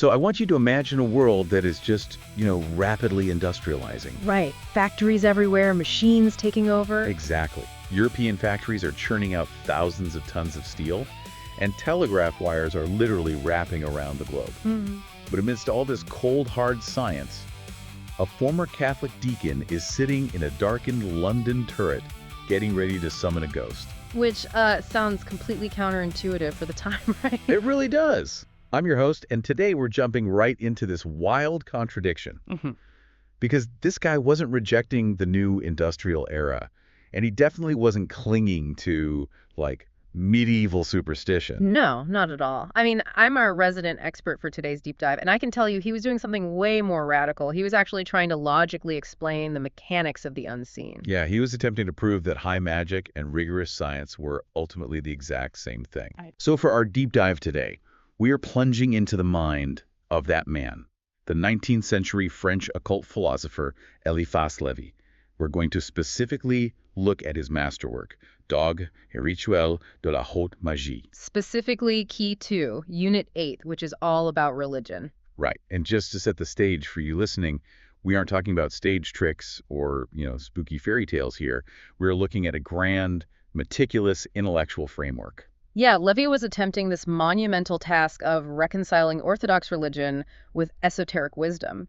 So I want you to imagine a world that is just, rapidly industrializing. Right. Factories everywhere, machines taking over. Exactly. European factories are churning out thousands of tons of steel, and telegraph wires are literally wrapping around the globe. But amidst all this cold, hard science, a former Catholic deacon is sitting in a darkened London turret, getting ready to summon a ghost. Which sounds completely counterintuitive for the time, right? It really does. I'm your host, and today we're jumping right into this wild contradiction. Because this guy wasn't rejecting the new industrial era, and he definitely wasn't clinging to, medieval superstition. No, not at all. I mean, I'm our resident expert for today's deep dive, and I can tell you he was doing something way more radical. He was actually trying to logically explain the mechanics of the unseen. Yeah, he was attempting to prove that high magic and rigorous science were ultimately the exact same thing. So for our deep dive today, we are plunging into the mind of that man, the 19th century French occult philosopher Eliphas Lévy. We're going to specifically look at his masterwork, Dogme et Rituel de la Haute Magie. Specifically, Key 2, Unit 8, which is all about religion. Right. And just to set the stage for you listening, we aren't talking about stage tricks or, spooky fairy tales here. We're looking at a grand, meticulous intellectual framework. Yeah, Lévy was attempting this monumental task of reconciling Orthodox religion with esoteric wisdom.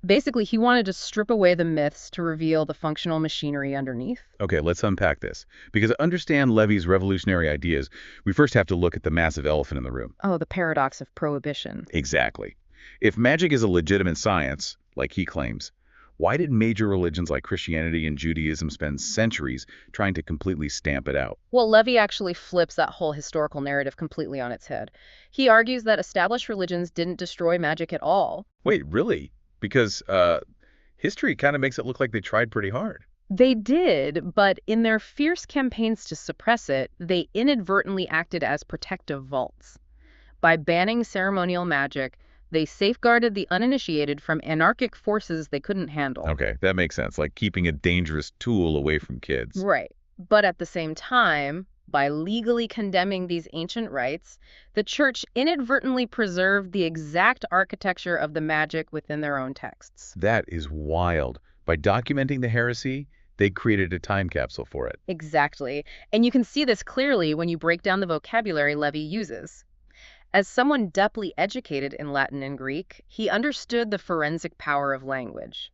Basically, he wanted to strip away the myths to reveal the functional machinery underneath. Okay, let's unpack this. Because to understand Lévy's revolutionary ideas, we first have to look at the massive elephant in the room. Oh, the paradox of prohibition. Exactly. If magic is a legitimate science, like he claims, why did major religions like Christianity and Judaism spend centuries trying to completely stamp it out? Well, Lévy actually flips that whole historical narrative completely on its head. He argues that established religions didn't destroy magic at all. Wait, really? Because history kind of makes it look like they tried pretty hard. They did, but in their fierce campaigns to suppress it, they inadvertently acted as protective vaults. By banning ceremonial magic, they safeguarded the uninitiated from anarchic forces they couldn't handle. Okay, that makes sense, like keeping a dangerous tool away from kids. Right. But at the same time, by legally condemning these ancient rites, the church inadvertently preserved the exact architecture of the magic within their own texts. That is wild. By documenting the heresy, they created a time capsule for it. Exactly. And you can see this clearly when you break down the vocabulary Lévy uses. As someone depthly educated in Latin and Greek, he understood the forensic power of language.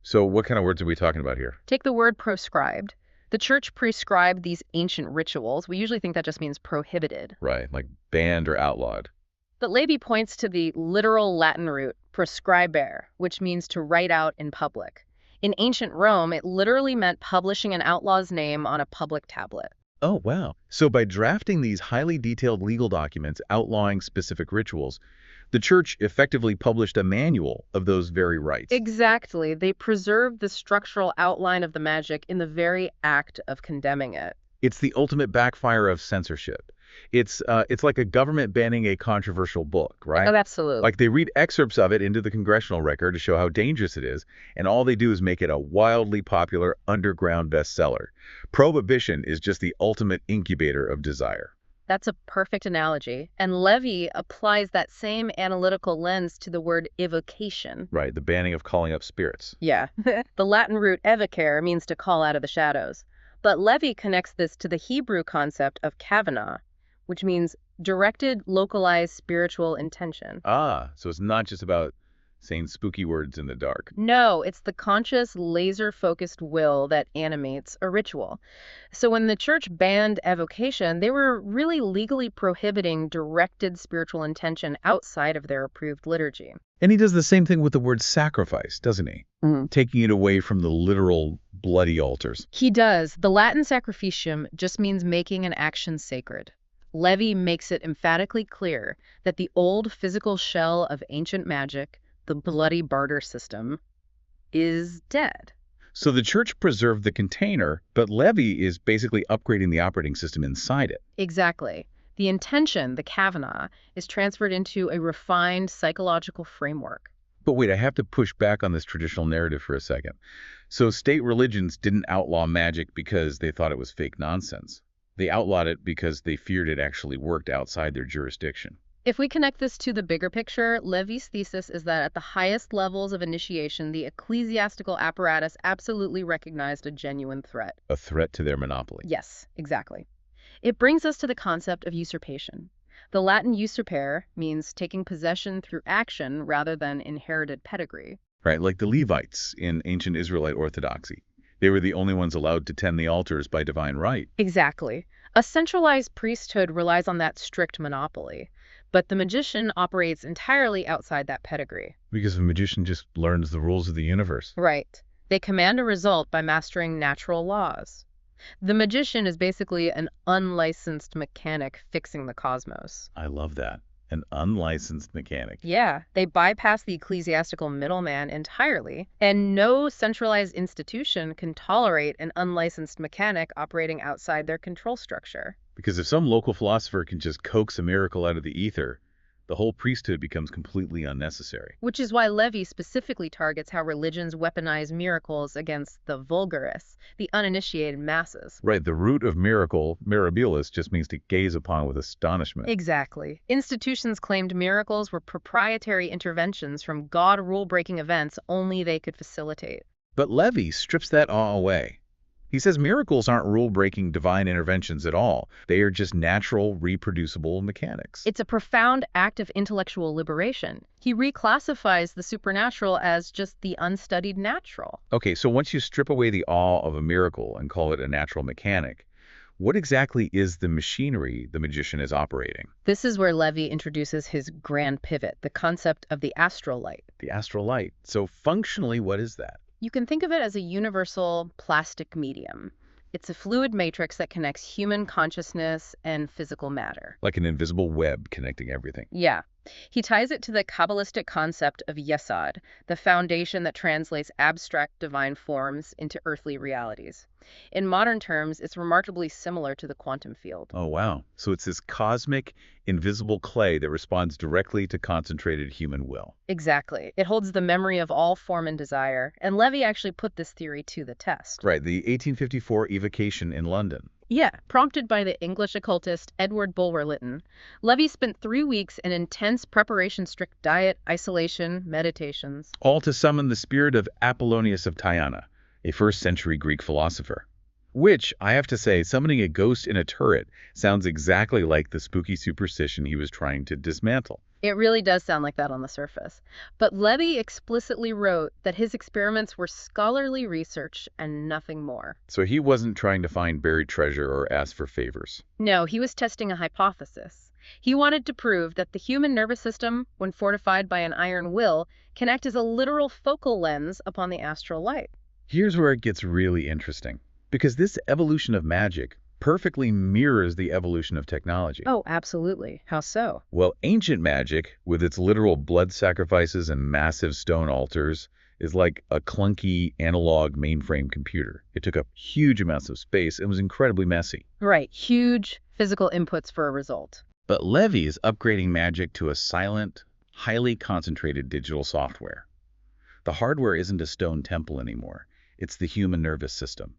So what kind of words are we talking about here? Take the word proscribed. The church prescribed these ancient rituals. We usually think that just means prohibited. Right, like banned or outlawed. But Lévy points to the literal Latin root, proscribere, which means to write out in public. In ancient Rome, it literally meant publishing an outlaw's name on a public tablet. Oh, wow. So by drafting these highly detailed legal documents outlawing specific rituals, the church effectively published a manual of those very rites. Exactly. They preserved the structural outline of the magic in the very act of condemning it. It's the ultimate backfire of censorship. It's like a government banning a controversial book, right? Oh, absolutely. Like they read excerpts of it into the congressional record to show how dangerous it is, and all they do is make it a wildly popular underground bestseller. Prohibition is just the ultimate incubator of desire. That's a perfect analogy. And Lévy applies that same analytical lens to the word evocation. Right, the banning of calling up spirits. Yeah. The Latin root evocare means to call out of the shadows. But Lévy connects this to the Hebrew concept of kavanah, which means directed, localized spiritual intention. Ah, so it's not just about saying spooky words in the dark. No, it's the conscious, laser-focused will that animates a ritual. So when the church banned evocation, they were really legally prohibiting directed spiritual intention outside of their approved liturgy. And he does the same thing with the word sacrifice, doesn't he? Taking it away from the literal bloody altars. He does. The Latin sacrificium just means making an action sacred. Lévy makes it emphatically clear that the old physical shell of ancient magic, the bloody barter system, is dead. So the church preserved the container, but Lévy is basically upgrading the operating system inside it. Exactly. The intention, the kavanah, is transferred into a refined psychological framework. But wait, I have to push back on this traditional narrative for a second. So state religions didn't outlaw magic because they thought it was fake nonsense. They outlawed it because they feared it actually worked outside their jurisdiction. If we connect this to the bigger picture, Levy's thesis is that at the highest levels of initiation, the ecclesiastical apparatus absolutely recognized a genuine threat. A threat to their monopoly. Yes, exactly. It brings us to the concept of usurpation. The Latin usurpare means taking possession through action rather than inherited pedigree. Right, like the Levites in ancient Israelite orthodoxy. They were the only ones allowed to tend the altars by divine right. Exactly. A centralized priesthood relies on that strict monopoly, but the magician operates entirely outside that pedigree. Because the magician just learns the rules of the universe. Right. They command a result by mastering natural laws. The magician is basically an unlicensed mechanic fixing the cosmos. I love that. An unlicensed mechanic. Yeah, they bypass the ecclesiastical middleman entirely, and no centralized institution can tolerate an unlicensed mechanic operating outside their control structure. Because if some local philosopher can just coax a miracle out of the ether, the whole priesthood becomes completely unnecessary. Which is why Levy specifically targets how religions weaponize miracles against the vulgaris, the uninitiated masses. Right, the root of miracle, mirabilis, just means to gaze upon with astonishment. Exactly. Institutions claimed miracles were proprietary interventions from God rule-breaking events only they could facilitate. But Levy strips that awe away. He says miracles aren't rule-breaking divine interventions at all. They are just natural, reproducible mechanics. It's a profound act of intellectual liberation. He reclassifies the supernatural as just the unstudied natural. Okay, so once you strip away the awe of a miracle and call it a natural mechanic, what exactly is the machinery the magician is operating? This is where Levy introduces his grand pivot, the concept of the astral light. The astral light. So functionally, what is that? You can think of it as a universal plastic medium. It's a fluid matrix that connects human consciousness and physical matter. Like an invisible web connecting everything. Yeah. He ties it to the Kabbalistic concept of Yesod, the foundation that translates abstract divine forms into earthly realities. In modern terms, it's remarkably similar to the quantum field. Oh, wow. So it's this cosmic, invisible clay that responds directly to concentrated human will. Exactly. It holds the memory of all form and desire, and Levy actually put this theory to the test. Right, the 1854 evocation in London. Yeah, prompted by the English occultist Edward Bulwer-Lytton, Levy spent 3 weeks in intense preparation, strict diet, isolation, meditations. All to summon the spirit of Apollonius of Tyana, a first-century Greek philosopher. Which, I have to say, summoning a ghost in a turret sounds exactly like the spooky superstition he was trying to dismantle. It really does sound like that on the surface. But Levy explicitly wrote that his experiments were scholarly research and nothing more. So he wasn't trying to find buried treasure or ask for favors. No, he was testing a hypothesis. He wanted to prove that the human nervous system, when fortified by an iron will, can act as a literal focal lens upon the astral light. Here's where it gets really interesting. Because this evolution of magic perfectly mirrors the evolution of technology. Oh, absolutely. How so? Well, ancient magic, with its literal blood sacrifices and massive stone altars, is like a clunky analog mainframe computer. It took up huge amounts of space and was incredibly messy. Right. Huge physical inputs for a result. But Levy is upgrading magic to a silent, highly concentrated digital software. The hardware isn't a stone temple anymore. It's the human nervous system.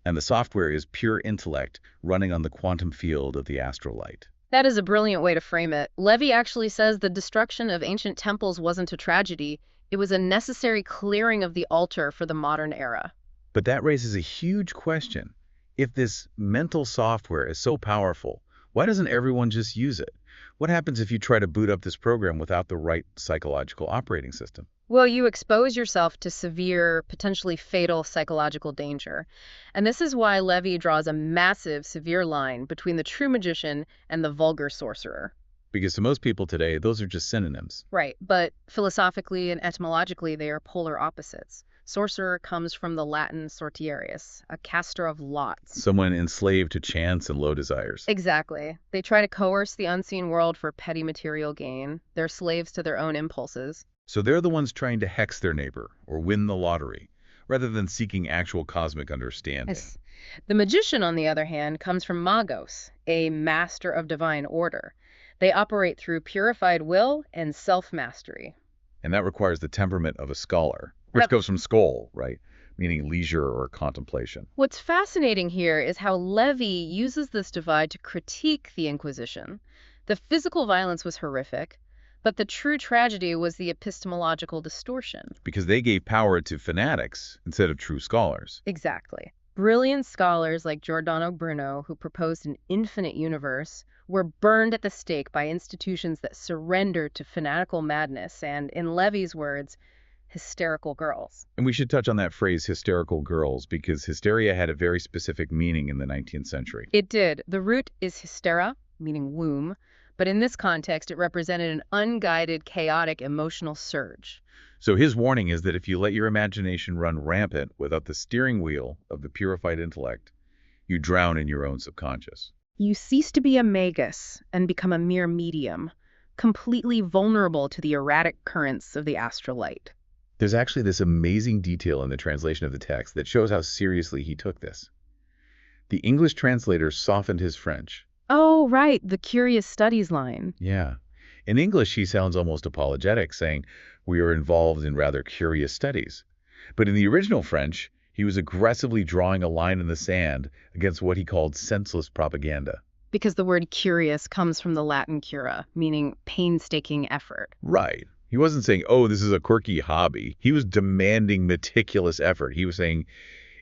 And the software is pure intellect running on the quantum field of the astral light. That is a brilliant way to frame it. Levy actually says the destruction of ancient temples wasn't a tragedy. It was a necessary clearing of the altar for the modern era. But that raises a huge question. If this mental software is so powerful, why doesn't everyone just use it? What happens if you try to boot up this program without the right psychological operating system? Well, you expose yourself to severe, potentially fatal psychological danger. And this is why Levy draws a massive, severe line between the true magician and the vulgar sorcerer. Because to most people today, those are just synonyms. Right, but philosophically and etymologically, they are polar opposites. Sorcerer comes from the Latin sortiarius, a caster of lots. Someone enslaved to chance and low desires. Exactly. They try to coerce the unseen world for petty material gain. They're slaves to their own impulses. So they're the ones trying to hex their neighbor or win the lottery, rather than seeking actual cosmic understanding. Yes. The magician, on the other hand, comes from magos, a master of divine order. They operate through purified will and self-mastery. And that requires the temperament of a scholar, which goes from skol, right? Meaning leisure or contemplation. What's fascinating here is how Levy uses this divide to critique the Inquisition. The physical violence was horrific, but the true tragedy was the epistemological distortion. Because they gave power to fanatics instead of true scholars. Exactly. Brilliant scholars like Giordano Bruno, who proposed an infinite universe, were burned at the stake by institutions that surrendered to fanatical madness and, in Levy's words, hysterical girls. And we should touch on that phrase, hysterical girls, because hysteria had a very specific meaning in the 19th century. It did. The root is hystera, meaning womb, but in this context, it represented an unguided, chaotic emotional surge. So his warning is that if you let your imagination run rampant without the steering wheel of the purified intellect, you drown in your own subconscious. You cease to be a magus and become a mere medium, completely vulnerable to the erratic currents of the astral light. There's actually this amazing detail in the translation of the text that shows how seriously he took this. The English translator softened his French. Oh, right, the curious studies line. Yeah. In English, he sounds almost apologetic, saying, "We are involved in rather curious studies." But in the original French, he was aggressively drawing a line in the sand against what he called senseless propaganda. Because the word curious comes from the Latin cura, meaning painstaking effort. Right. He wasn't saying, oh, this is a quirky hobby. He was demanding meticulous effort. He was saying,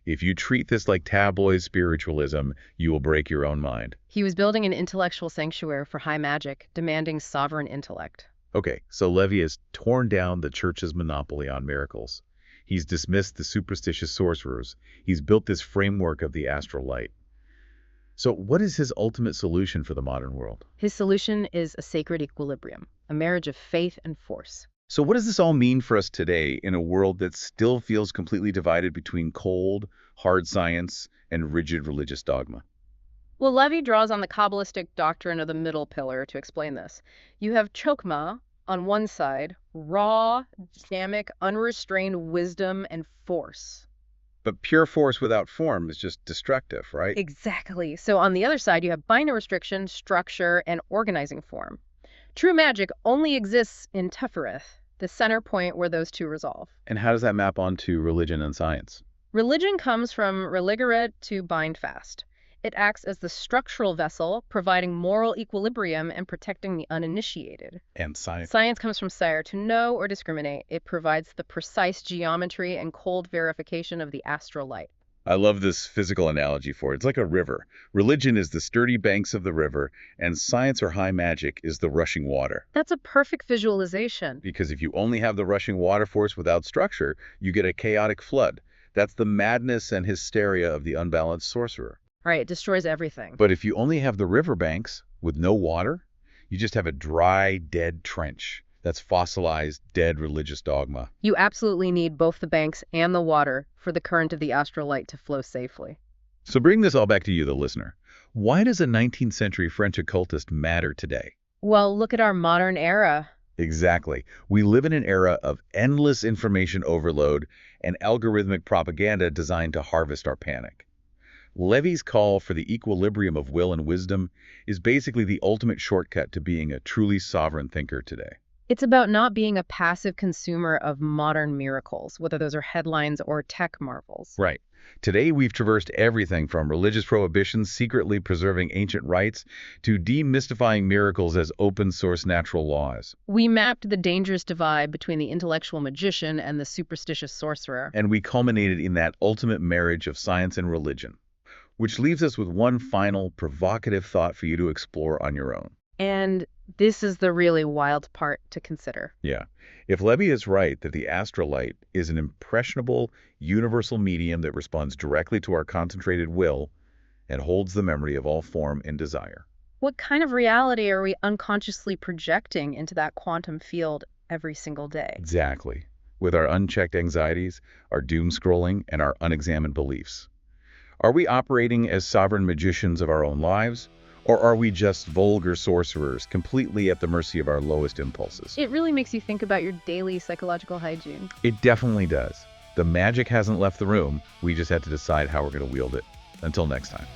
if you treat this like tabloid spiritualism, you will break your own mind. He was building an intellectual sanctuary for high magic, demanding sovereign intellect. Okay, so Levy has torn down the church's monopoly on miracles. He's dismissed the superstitious sorcerers. He's built this framework of the astral light. So what is his ultimate solution for the modern world? His solution is a sacred equilibrium, a marriage of faith and force. So what does this all mean for us today in a world that still feels completely divided between cold, hard science and rigid religious dogma? Well, Levy draws on the Kabbalistic doctrine of the middle pillar to explain this. You have Chokmah on one side, raw, dynamic, unrestrained wisdom and force. But pure force without form is just destructive, right? Exactly. So on the other side, you have binary restriction, structure, and organizing form. True magic only exists in Tefereth, the center point where those two resolve. And how does that map onto religion and science? Religion comes from religare to bind fast. It acts as the structural vessel, providing moral equilibrium and protecting the uninitiated. And science? Science comes from sire, to know or discriminate. It provides the precise geometry and cold verification of the astral light. I love this physical analogy for it. It's like a river. Religion is the sturdy banks of the river, and science or high magic is the rushing water. That's a perfect visualization. Because if you only have the rushing water force without structure, you get a chaotic flood. That's the madness and hysteria of the unbalanced sorcerer. Right, it destroys everything. But if you only have the river banks with no water, you just have a dry, dead trench. That's fossilized, dead religious dogma. You absolutely need both the banks and the water for the current of the astral light to flow safely. So bring this all back to you, the listener. Why does a 19th century French occultist matter today? Well, look at our modern era. Exactly. We live in an era of endless information overload and algorithmic propaganda designed to harvest our panic. Levy's call for the equilibrium of will and wisdom is basically the ultimate shortcut to being a truly sovereign thinker today. It's about not being a passive consumer of modern miracles, whether those are headlines or tech marvels. Right. Today, we've traversed everything from religious prohibitions secretly preserving ancient rites to demystifying miracles as open-source natural laws. We mapped the dangerous divide between the intellectual magician and the superstitious sorcerer. And we culminated in that ultimate marriage of science and religion. Which leaves us with one final provocative thought for you to explore on your own. And this is the really wild part to consider. Yeah. If Levy is right that the astral light is an impressionable, universal medium that responds directly to our concentrated will and holds the memory of all form and desire. What kind of reality are we unconsciously projecting into that quantum field every single day? Exactly. With our unchecked anxieties, our doom scrolling, and our unexamined beliefs. Are we operating as sovereign magicians of our own lives, or are we just vulgar sorcerers, completely at the mercy of our lowest impulses? It really makes you think about your daily psychological hygiene. It definitely does. The magic hasn't left the room. We just had to decide how we're going to wield it. Until next time.